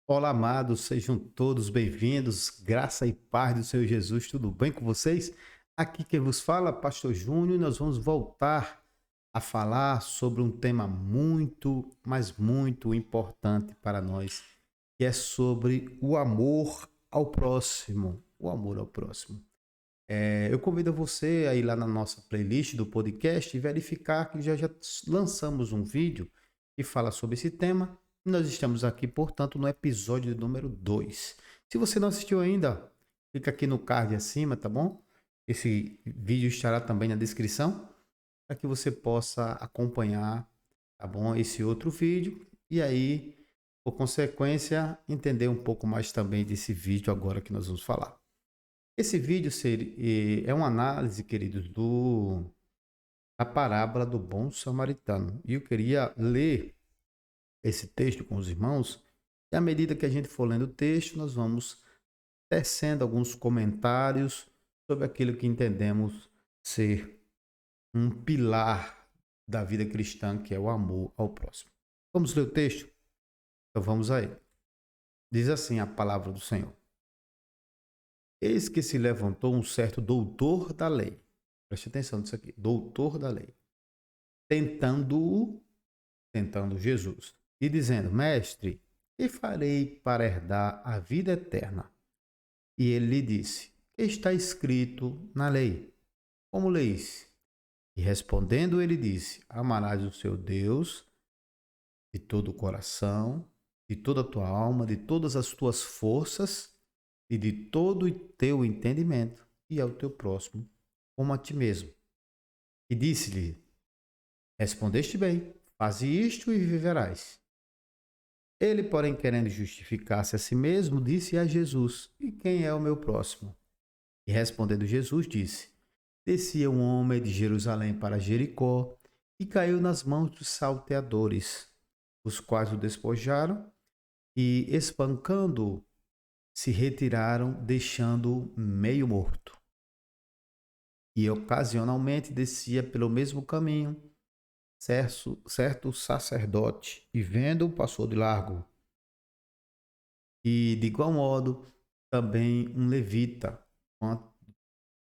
Olá, amados, sejam todos bem-vindos. Graça e paz do Senhor Jesus, tudo bem com vocês? Aqui quem vos fala, Pastor Júnior, e nós vamos voltar a falar sobre um tema muito, mas muito importante para nós, que é sobre o amor ao próximo. O amor ao próximo. Eu convido você a ir lá na nossa playlist do podcast e verificar que já lançamos um vídeo que fala sobre esse tema. Nós estamos aqui, portanto, no episódio número 2. Se você não assistiu ainda, clica aqui no card acima, tá bom? Esse vídeo estará também na descrição para que você possa acompanhar, tá bom? Esse outro vídeo e aí, por consequência, entender um pouco mais também desse vídeo agora que nós vamos falar. Esse vídeo é uma análise, queridos, da parábola do bom samaritano. E eu queria ler esse texto com os irmãos, e à medida que a gente for lendo o texto, nós vamos tecendo alguns comentários sobre aquilo que entendemos ser um pilar da vida cristã, que é o amor ao próximo. Vamos ler o texto? Então vamos a ele. Diz assim a palavra do Senhor. Eis que se levantou um certo doutor da lei. Preste atenção nisso aqui. Doutor da lei. Tentando Jesus. E dizendo, mestre, que farei para herdar a vida eterna? E ele lhe disse, que está escrito na lei? Como leis? E respondendo ele disse, amarás o seu Deus de todo o coração, de toda a tua alma, de todas as tuas forças e de todo o teu entendimento, e ao teu próximo como a ti mesmo. E disse-lhe, respondeste bem, faze isto e viverás. Ele, porém, querendo justificar-se a si mesmo, disse a Jesus, e quem é o meu próximo? E respondendo Jesus, disse, descia um homem de Jerusalém para Jericó, e caiu nas mãos dos salteadores, os quais o despojaram, e, espancando-o, se retiraram, deixando-o meio morto. E ocasionalmente descia pelo mesmo caminho certo sacerdote, e vendo-o, passou de largo. E de igual modo, também um levita,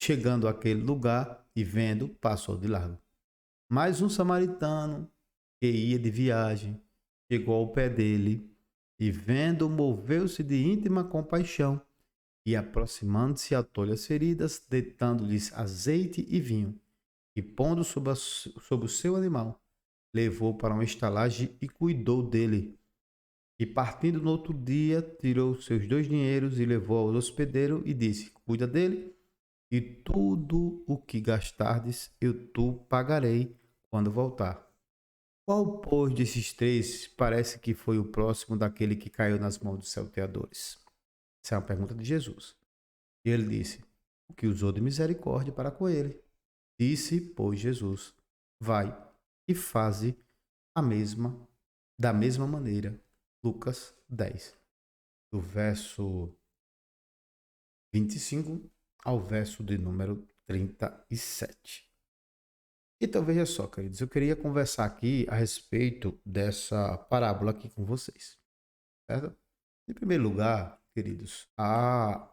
chegando àquele lugar e vendo, passou de largo. Mas um samaritano que ia de viagem chegou ao pé dele e, vendo, moveu-se de íntima compaixão e, aproximando-se, atou-lhe as feridas, deitando-lhes azeite e vinho, e pondo sobre o seu animal, levou para uma estalagem e cuidou dele. E partindo no outro dia, tirou seus 2 dinheiros e levou ao hospedeiro e disse, cuida dele, e tudo o que gastardes eu tu pagarei quando voltar. Qual, pois, desses três parece que foi o próximo daquele que caiu nas mãos dos salteadores? Essa é uma pergunta de Jesus. E ele disse, o que usou de misericórdia para com ele. Disse, pois, Jesus, vai e faze a mesma, da mesma maneira. Lucas 10, do verso 25 ao verso de número 37. Então veja só, queridos, eu queria conversar aqui a respeito dessa parábola aqui com vocês, certo? Em primeiro lugar, queridos, há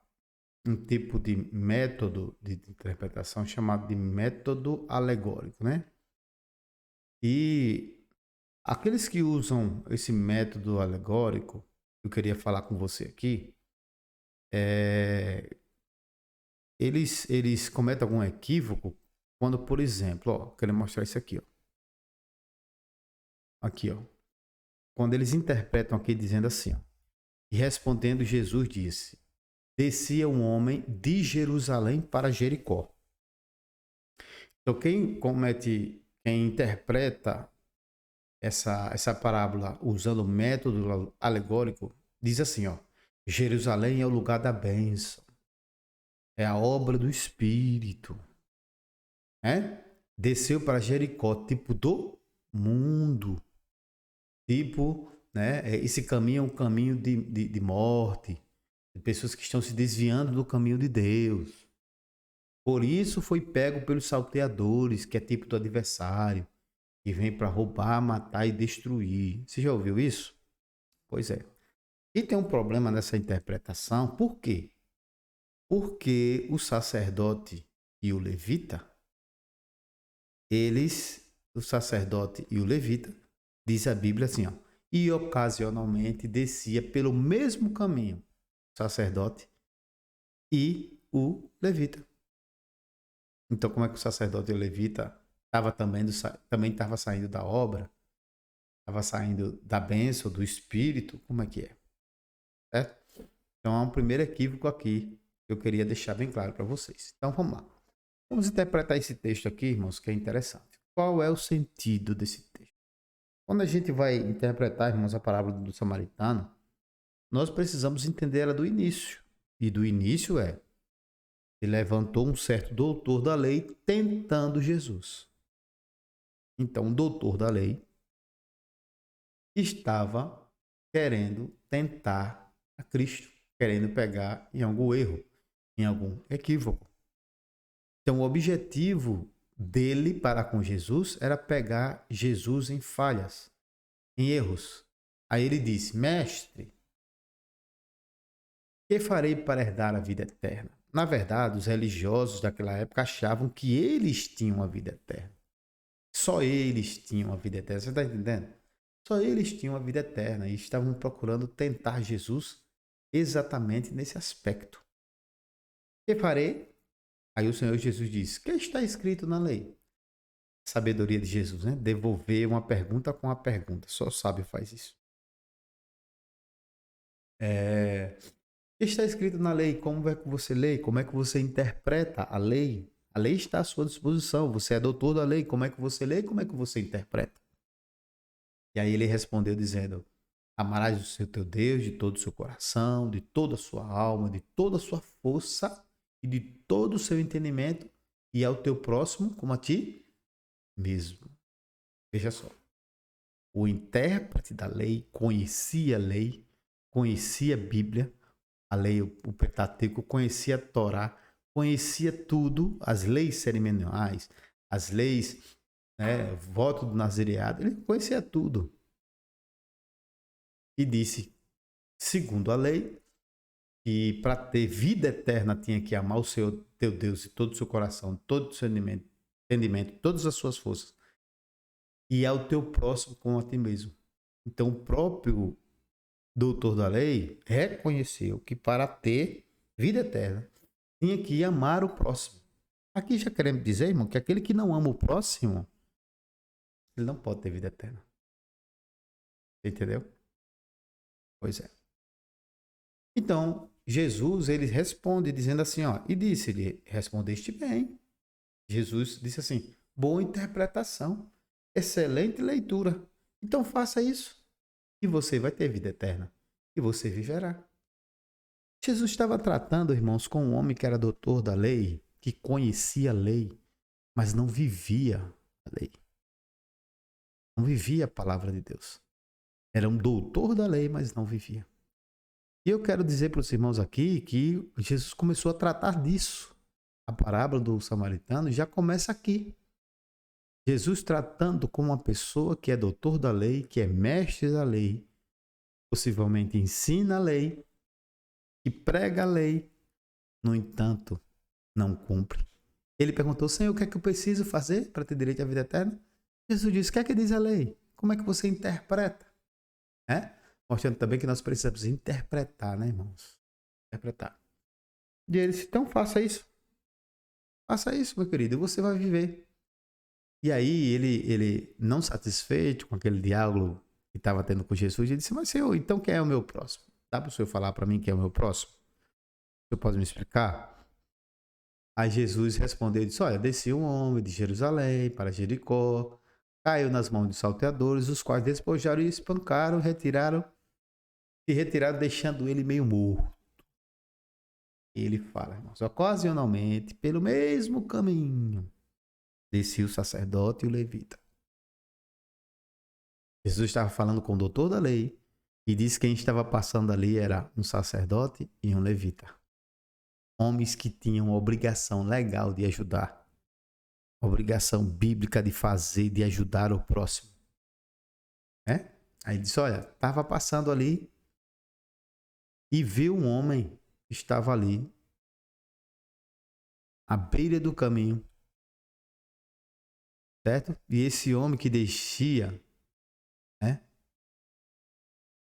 um tipo de método de interpretação chamado de método alegórico, né? E aqueles que usam esse método alegórico, eu queria falar com você aqui, é, eles cometem algum equívoco quando, por exemplo, ó, quero mostrar isso aqui, ó. Aqui, ó. Quando eles interpretam aqui dizendo assim, ó. E respondendo, Jesus disse: descia um homem de Jerusalém para Jericó. Então, quem interpreta essa parábola usando o método alegórico, diz assim, ó. Jerusalém é o lugar da bênção. É a obra do Espírito. Né? Desceu para Jericó, tipo do mundo. Tipo, né? Esse caminho é um caminho de morte, de pessoas que estão se desviando do caminho de Deus. Por isso foi pego pelos salteadores, que é tipo do adversário, que vem para roubar, matar e destruir. Você já ouviu isso? Pois é. E tem um problema nessa interpretação. Por quê? Porque o sacerdote e o levita, o sacerdote e o levita, diz a Bíblia assim, ó, e ocasionalmente descia pelo mesmo caminho, o sacerdote e o levita. Então, como é que o sacerdote e o levita também estava saindo da obra, estava saindo da bênção, do Espírito? Como é que é? Certo? Então, há um primeiro equívoco aqui que eu queria deixar bem claro para vocês. Então, vamos lá. Vamos interpretar esse texto aqui, irmãos, que é interessante. Qual é o sentido desse texto? Quando a gente vai interpretar, irmãos, a parábola do samaritano, nós precisamos entender ela do início. E do início se levantou um certo doutor da lei tentando Jesus. Então, o doutor da lei estava querendo tentar a Cristo, querendo pegar em algum erro, em algum equívoco. Então, o objetivo dele para com Jesus era pegar Jesus em falhas, em erros. Aí ele disse: Mestre, que farei para herdar a vida eterna? Na verdade, os religiosos daquela época achavam que eles tinham a vida eterna. Só eles tinham a vida eterna. Você está entendendo? Só eles tinham a vida eterna e estavam procurando tentar Jesus exatamente nesse aspecto. Que farei? Aí o Senhor Jesus disse: que está escrito na lei? Sabedoria de Jesus, né? Devolver uma pergunta com a pergunta. Só o sábio faz isso. O que está escrito na lei? Como é que você lê? Como é que você interpreta a lei? A lei está à sua disposição. Você é doutor da lei. Como é que você lê? Como é que você interpreta? E aí ele respondeu dizendo: amarás o seu teu Deus de todo o seu coração, de toda a sua alma, de toda a sua força e de todo o seu entendimento, e ao teu próximo como a ti mesmo. Veja só. O intérprete da lei conhecia a lei, conhecia a Bíblia, a lei, o Pentateuco, conhecia a Torá, conhecia tudo, as leis cerimoniais, as leis, né, voto do nazireado, ele conhecia tudo. E disse, segundo a lei, que para ter vida eterna tinha que amar o seu, teu Deus de todo o seu coração, todo o seu entendimento, todas as suas forças, e ao teu próximo como a ti mesmo. Então, o próprio doutor da lei reconheceu que para ter vida eterna tinha que amar o próximo. Aqui já queremos dizer, irmão, que aquele que não ama o próximo, ele não pode ter vida eterna. Entendeu? Pois é. Então, Jesus, ele responde dizendo assim, ó, e disse-lhe, respondeste bem. Jesus disse assim, boa interpretação, excelente leitura. Então faça isso e você vai ter vida eterna e você viverá. Jesus estava tratando, irmãos, com um homem que era doutor da lei, que conhecia a lei, mas não vivia a lei. Não vivia a palavra de Deus. Era um doutor da lei, mas não vivia. E eu quero dizer para os irmãos aqui que Jesus começou a tratar disso. A parábola do samaritano já começa aqui. Jesus tratando com uma pessoa que é doutor da lei, que é mestre da lei, possivelmente ensina a lei, que prega a lei, no entanto, não cumpre. Ele perguntou, Senhor, o que é que eu preciso fazer para ter direito à vida eterna? Jesus disse, o que é que diz a lei? Como é que você interpreta? Mostrando também que nós precisamos interpretar, né, irmãos? Interpretar. E ele disse, então faça isso. Faça isso, meu querido, e você vai viver. E aí ele não satisfeito com aquele diálogo que estava tendo com Jesus, ele disse, mas Senhor, então quem é o meu próximo? Dá para o Senhor falar para mim quem é o meu próximo? O Senhor pode me explicar? Aí Jesus respondeu e disse, olha, descia um homem de Jerusalém para Jericó, caiu nas mãos de salteadores, os quais despojaram e espancaram, retiraram, deixando ele meio morto. E ele fala, irmãos, ocasionalmente, pelo mesmo caminho, descia o sacerdote e o levita. Jesus estava falando com o doutor da lei e disse que quem estava passando ali era um sacerdote e um levita. Homens que tinham obrigação legal de ajudar, obrigação bíblica de fazer, de ajudar o próximo. Aí disse, olha, estava passando ali e viu um homem que estava ali, à beira do caminho, certo? E esse homem que descia, né?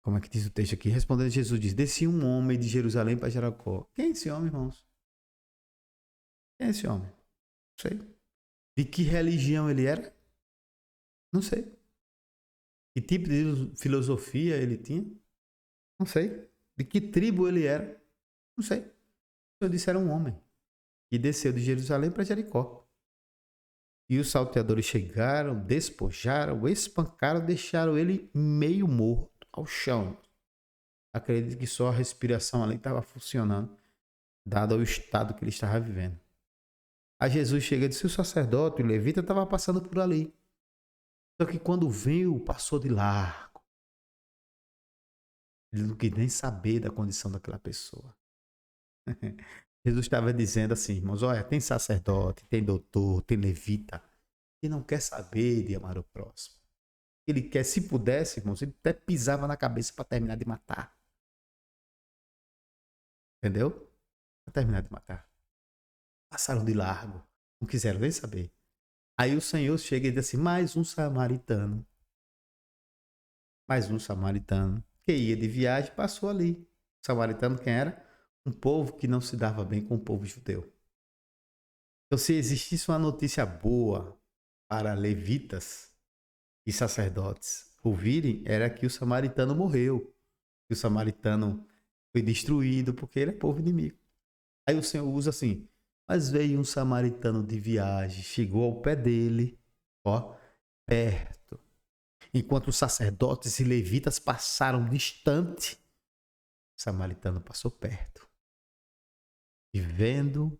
Como é que diz o texto aqui? Respondendo Jesus diz, descia um homem de Jerusalém para Jericó. Quem é esse homem, irmãos? Quem é esse homem? Não sei. De que religião ele era? Não sei. Que tipo de filosofia ele tinha? Não sei. De que tribo ele era? Não sei. O Senhor disse era um homem que desceu de Jerusalém para Jericó. E os salteadores chegaram, despojaram, espancaram, deixaram ele meio morto ao chão. Acredito que só a respiração ali estava funcionando, dado o estado que ele estava vivendo. Aí Jesus chega e disse: o sacerdote, o levita, estava passando por ali. Só que quando viu, passou de largo. Ele não quis nem saber da condição daquela pessoa. Jesus estava dizendo assim, irmãos, olha, tem sacerdote, tem doutor, tem levita, que não quer saber de amar o próximo. Ele quer, se pudesse, irmãos, ele até pisava na cabeça para terminar de matar. Entendeu? Para terminar de matar. Passaram de largo, não quiseram nem saber. Aí o Senhor chega e diz assim, mais um samaritano, que ia de viagem, passou ali. O samaritano quem era? Um povo que não se dava bem com o povo judeu. Então, se existisse uma notícia boa para levitas e sacerdotes ouvirem, era que o samaritano morreu. Que o samaritano foi destruído porque ele é povo inimigo. Aí o Senhor usa assim, mas veio um samaritano de viagem, chegou ao pé dele, ó, perto. Enquanto os sacerdotes e levitas passaram distante, o samaritano passou perto. E vendo,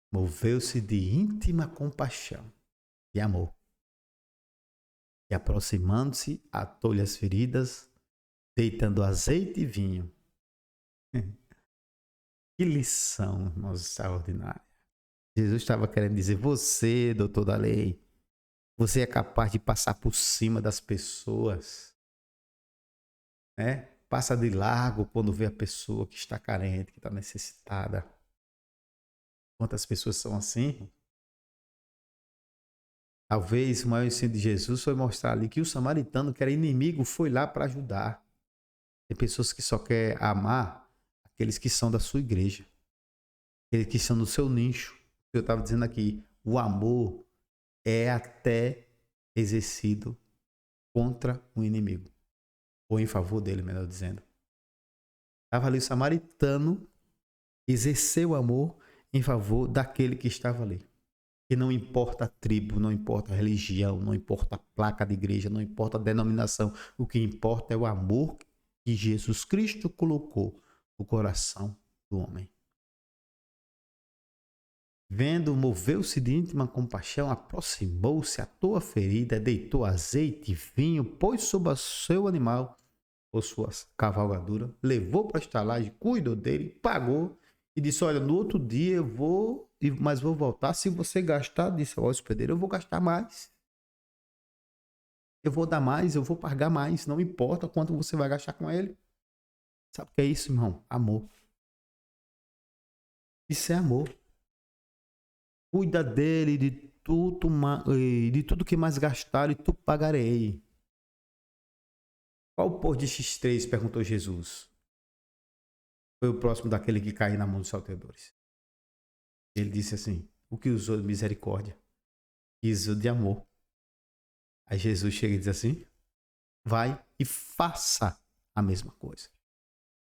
moveu-se de íntima compaixão e amor. E aproximando-se, atou-lhe as feridas, deitando azeite e vinho. Que lição, irmãos, extraordinária. Jesus estava querendo dizer, você, doutor da lei, você é capaz de passar por cima das pessoas, né? Passa de largo quando vê a pessoa que está carente, que está necessitada. Quantas pessoas são assim? Talvez o maior ensino de Jesus foi mostrar ali que o samaritano, que era inimigo, foi lá para ajudar. Tem pessoas que só querem amar aqueles que são da sua igreja, aqueles que são do seu nicho. Eu estava dizendo aqui, o amor é até exercido contra o inimigo, ou em favor dele, melhor dizendo. Estava ali o samaritano, exerceu o amor em favor daquele que estava ali. Que não importa a tribo, não importa a religião, não importa a placa de igreja, não importa a denominação. O que importa é o amor que Jesus Cristo colocou no coração do homem. Vendo, moveu-se de íntima compaixão, aproximou-se, atou a ferida, deitou azeite e vinho, pôs sobre o seu animal, ou sua cavalgadura, levou para a estalagem, cuidou dele, pagou e disse, olha, no outro dia eu vou, mas vou voltar. Se você gastar, disse ao hospedeiro, eu vou gastar mais. Eu vou dar mais, eu vou pagar mais, não importa quanto você vai gastar com ele. Sabe o que é isso, irmão? Amor. Isso é amor. Cuida dele, de tudo que mais gastar e tu pagarei. Qual pôr de X3? Perguntou Jesus. Foi o próximo daquele que caiu na mão dos salteadores. Ele disse assim, o que usou de misericórdia? Usou de amor. Aí Jesus chega e diz assim, vai e faça a mesma coisa.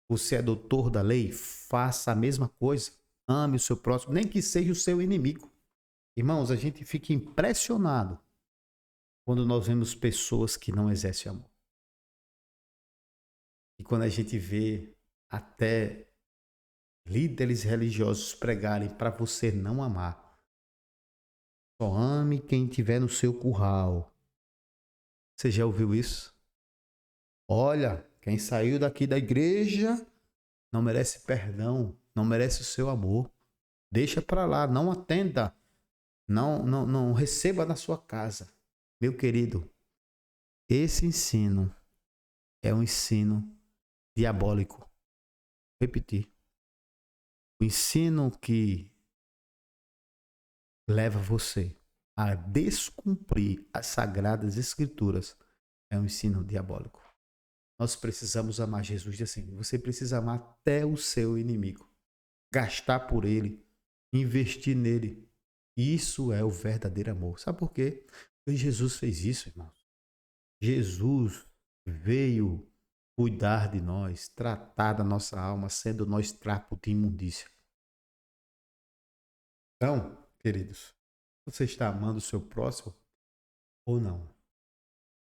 Você é doutor da lei? Faça a mesma coisa. Ame o seu próximo, nem que seja o seu inimigo. Irmãos, a gente fica impressionado quando nós vemos pessoas que não exercem amor. E quando a gente vê até líderes religiosos pregarem para você não amar. Só ame quem estiver no seu curral. Você já ouviu isso? Olha, quem saiu daqui da igreja não merece perdão, não merece o seu amor. Deixa para lá, não atenda, não receba na sua casa. Meu querido, esse ensino é um ensino diabólico. repetir. O ensino que leva você a descumprir as sagradas escrituras é um ensino diabólico. Nós precisamos amar. Jesus diz assim: você precisa amar até o seu inimigo, gastar por ele, investir nele. Isso é o verdadeiro amor. Sabe por quê? Porque Jesus fez isso, irmãos. Jesus veio cuidar de nós, tratar da nossa alma, sendo nós trapo de imundícia. Então, queridos, você está amando o seu próximo ou não?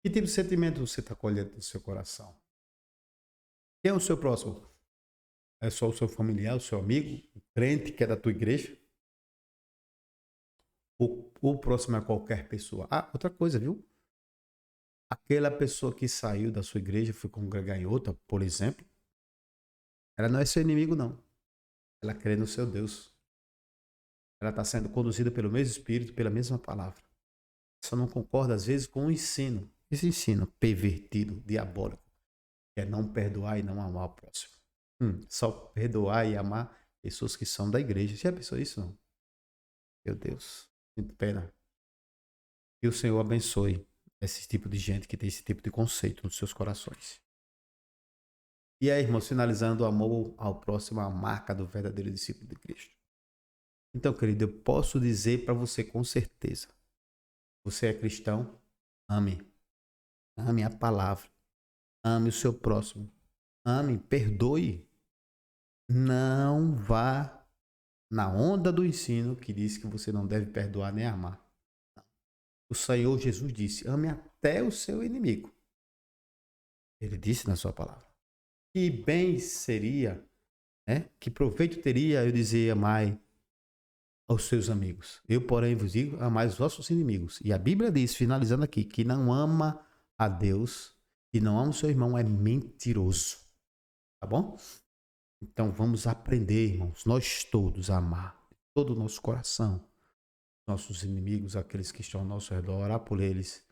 Que tipo de sentimento você está colhendo no seu coração? Quem é o seu próximo? É só o seu familiar, o seu amigo, o crente que é da tua igreja? Ou o próximo é qualquer pessoa? Ah, outra coisa, viu? Aquela pessoa que saiu da sua igreja, foi congregar em outra, por exemplo, ela não é seu inimigo, não. Ela crê no seu Deus. Ela está sendo conduzida pelo mesmo Espírito, pela mesma palavra. Só não concorda, às vezes, com o ensino. Esse ensino pervertido, diabólico, que é não perdoar e não amar o próximo. Só perdoar e amar pessoas que são da igreja. Já pensou isso? Não? Meu Deus, sinto pena. Que o Senhor abençoe esse tipo de gente que tem esse tipo de conceito nos seus corações. E aí, irmãos, finalizando, o amor ao próximo é a marca do verdadeiro discípulo de Cristo. Então, querido, eu posso dizer para você com certeza: você é cristão? Ame. Ame a palavra. Ame o seu próximo. Ame, perdoe. Não vá na onda do ensino que diz que você não deve perdoar nem amar. O Senhor Jesus disse: ame até o seu inimigo. Ele disse na sua palavra. Que bem seria, que proveito teria eu dizer amai aos seus amigos. Eu, porém, vos digo, amai os vossos inimigos. E a Bíblia diz, finalizando aqui, que não ama a Deus e não ama o seu irmão é mentiroso. Tá bom? Então vamos aprender, irmãos, nós todos a amar todo o nosso coração, nossos inimigos, aqueles que estão ao nosso redor, orar por eles,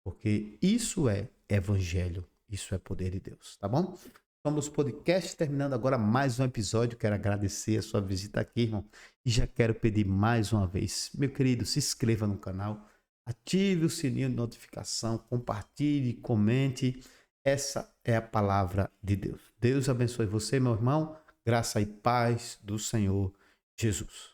porque isso é evangelho, isso é poder de Deus, tá bom? Somos podcast, terminando agora mais um episódio. Quero agradecer a sua visita aqui, irmão, e já quero pedir mais uma vez, meu querido, se inscreva no canal, ative o sininho de notificação, compartilhe, comente. Essa é a palavra de Deus. Deus abençoe você, meu irmão. Graça e paz do Senhor Jesus.